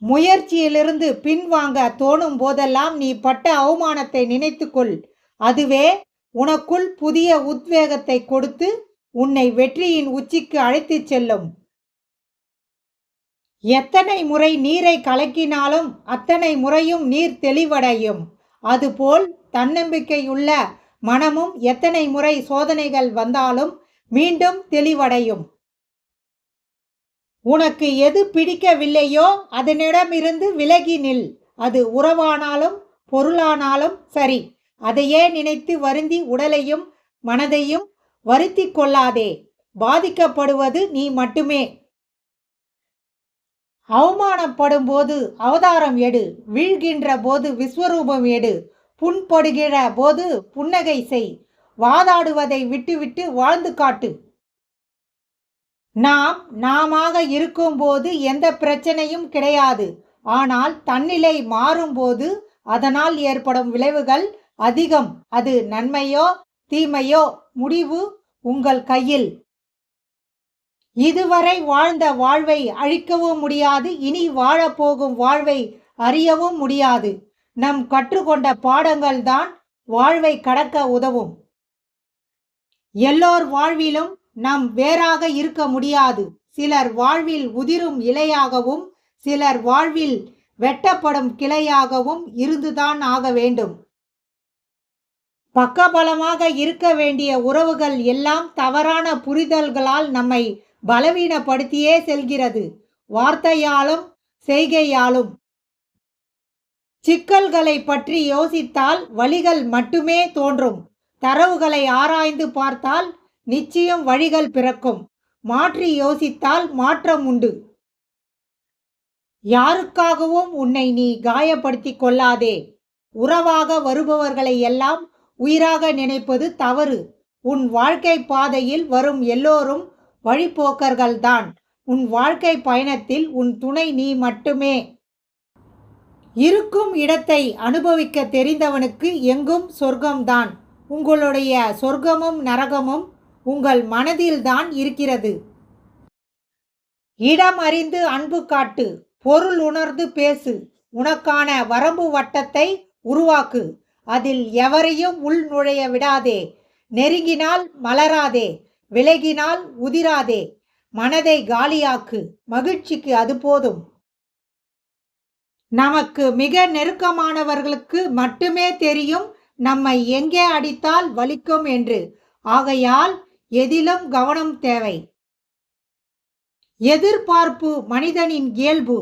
முயற்சியிலிருந்து பின்வாங்க தோணும் போதெல்லாம் நீ பட்ட அவமானத்தை நினைத்துக்கொள். அதுவே உனக்குள் புதிய உத்வேகத்தை கொடுத்து உன்னை வெற்றியின் உச்சிக்கு அழைத்துச் செல்லும். எத்தனை முறை நீரை கலக்கினாலும் அத்தனை முறையும் நீர் தெளிவடையும். அதுபோல் தன்னம்பிக்கையுள்ள மனமும் எத்தனை முறை சோதனைகள் வந்தாலும் மீண்டும் தெளிவடையும். உனக்கு எது பிடிக்கவில்லையோ அதனிடமிருந்து விலகி நில். அது உறவானாலும் பொருளானாலும் சரி. அதையே நினைத்து வருந்தி உடலையும் மனதையும் வருத்தி கொள்ளாதே. பாதிக்கப்படுவது நீ மட்டுமே. அவமானப்படும் போது அவதாரம் எடு. வீழ்கின்ற போது விஸ்வரூபம் எடு. புண்படுகிற போது புன்னகை செய். வாதாடுவதை விட்டுவிட்டு வாழ்ந்து காட்டு. நாம் நாமாக இருக்கும்போது எந்த பிரச்சனையும் கிடையாது. ஆனால் தன்னிலை மாறும்போது அதனால் ஏற்படும் விளைவுகள் அதிகம். அது நன்மையோ தீமையோ முடிவு உங்கள் கையில். இதுவரை வாழ்ந்த வாழ்வை அழிக்கவும் முடியாது. இனி வாழப்போகும் வாழ்வை அறியவும் முடியாது. நம் கற்றுக்கொண்ட பாடங்கள் தான் வாழ்வை கடக்க உதவும். எல்லோர் வாழ்விலும் நாம் வேறாக இருக்க முடியாது. சிலர் வாழ்வில் உதிரும் இலையாகவும் சிலர் வாழ்வில் வெட்டப்படும் கிளையாகவும் இருந்துதான் ஆக வேண்டும். பக்கபலமாக இருக்க வேண்டிய உறவுகள் எல்லாம் தவறான புரிதல்களால் நம்மை பலவீனப்படுத்தியே செல்கிறது. வார்த்தையாலும் செய்கையாலும். சிக்கல்களை பற்றி யோசித்தால் வழிகள் மட்டுமே தோன்றும். தரவுகளை ஆராய்ந்து பார்த்தால் நிச்சயம் வழிகள் பிறக்கும். மாற்றி யோசித்தால் மாற்றம் உண்டு. யாருக்காகவும் உன்னை நீ காயப்படுத்தி கொள்ளாதே. உறவாக வருபவர்களை எல்லாம் உயிராக நினைப்பது தவறு. உன் வாழ்க்கை பாதையில் வரும் எல்லோரும் வழிபோக்கர்கள்தான். உன் வாழ்க்கை பயணத்தில் உன் துணை நீ மட்டுமே. இருக்கும் இடத்தை அனுபவிக்க தெரிந்தவனுக்கு எங்கும் சொர்க்கம்தான். உங்களுடைய சொர்க்கமும் நரகமும் உங்கள் மனதில்தான் இருக்கிறது. இடம் அறிந்து அன்பு காட்டு. பொருள் உணர்ந்து பேசு. உனக்கான வரம்பு வட்டத்தை உருவாக்கு. அதில் எவரையும் உள் நுழைய விடாதே. நெருங்கினால் மலராதே. விலகினால் உதிராதே. மனதை காலியாக்கு. மகிழ்ச்சிக்கு அது போதும். நமக்கு மிக நெருக்கமானவர்களுக்கு மட்டுமே தெரியும் நம்மை எங்கே அடித்தால் வலிக்கும் என்று. ஆகையால் எதிலும் கவனம் தேவை. எதிர்பார்ப்பு மனிதனின் இயல்பு.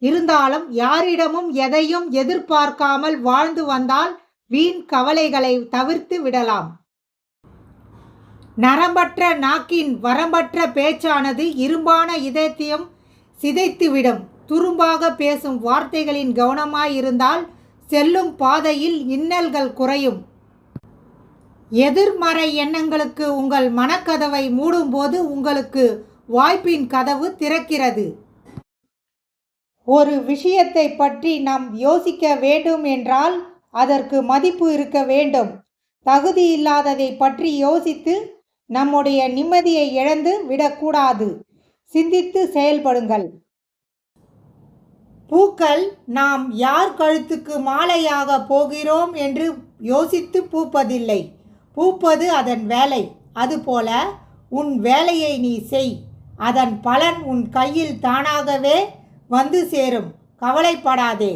இருந்தாலும் யாரிடமும் எதையும் எதிர்பார்க்காமல் வாழ்ந்து வந்தால் வீண் கவலைகளை தவிர்த்து விடலாம். நரம்பற்ற நாக்கின் வரம்பற்ற பேச்சானது இரும்பான இதயத்தையும் சிதைத்துவிடும். துரும்பாக பேசும் வார்த்தைகளின் கவனமாயிருந்தால் செல்லும் பாதையில் இன்னல்கள் குறையும். எதிர்மறை எண்ணங்களுக்கு உங்கள் மனக்கதவை மூடும்போது உங்களுக்கு வாய்ப்பின் கதவு திறக்கிறது. ஒரு விஷயத்தை பற்றி நாம் யோசிக்க வேண்டும் என்றால் அதற்கு மதிப்பு இருக்க வேண்டும். தகுதி இல்லாததை பற்றி யோசித்து நம்முடைய நிம்மதியை இழந்து விடக்கூடாது. சிந்தித்து செயல்படுங்கள். பூக்கள் நாம் யார் கழுத்துக்கு மாலையாக போகிறோம் என்று யோசித்து பூப்பதில்லை. பூப்பது அதன் வேலை. அதுபோல உன் வேலையை நீ செய். அதன் பலன் உன் கையில் தானாகவே வந்து சேரும். கவலைப்படாதே.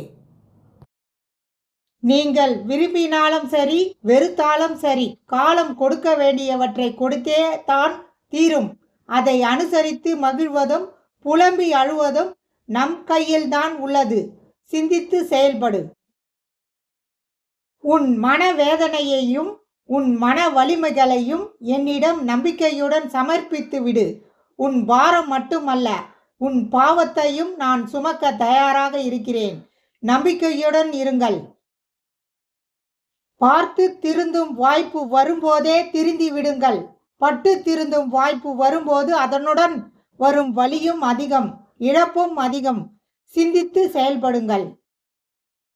நீங்கள் விரும்பினாலும் சரி வெறுத்தாலும் சரி காலம் கொடுக்க வேண்டியவற்றை கொடுத்தே தான் தீரும். அதை அனுசரித்து மகிழ்வதும் புலம்பி அழுவதும் நம் கையில்தான் உள்ளது. சிந்தித்து செயல்படு. உன் மனவேதனையையும் உன் மன வலிமைகளையும் என்னிடம் நம்பிக்கையுடன் சமர்ப்பித்து விடு. உன் பாரம் மட்டுமல்ல உன் பாவத்தையும் நான் சுமக்க தயாராக இருக்கிறேன். நம்பிக்கையுடன் இருங்கள். பார்த்து திருந்தும் வாய்ப்பு வரும்போதே திருந்தி விடுங்கள். பட்டு திருந்தும் வாய்ப்பு வரும்போது அதனுடன் வரும் வலியும் அதிகம், இழப்பும் அதிகம். சிந்தித்து செயல்படுங்கள்.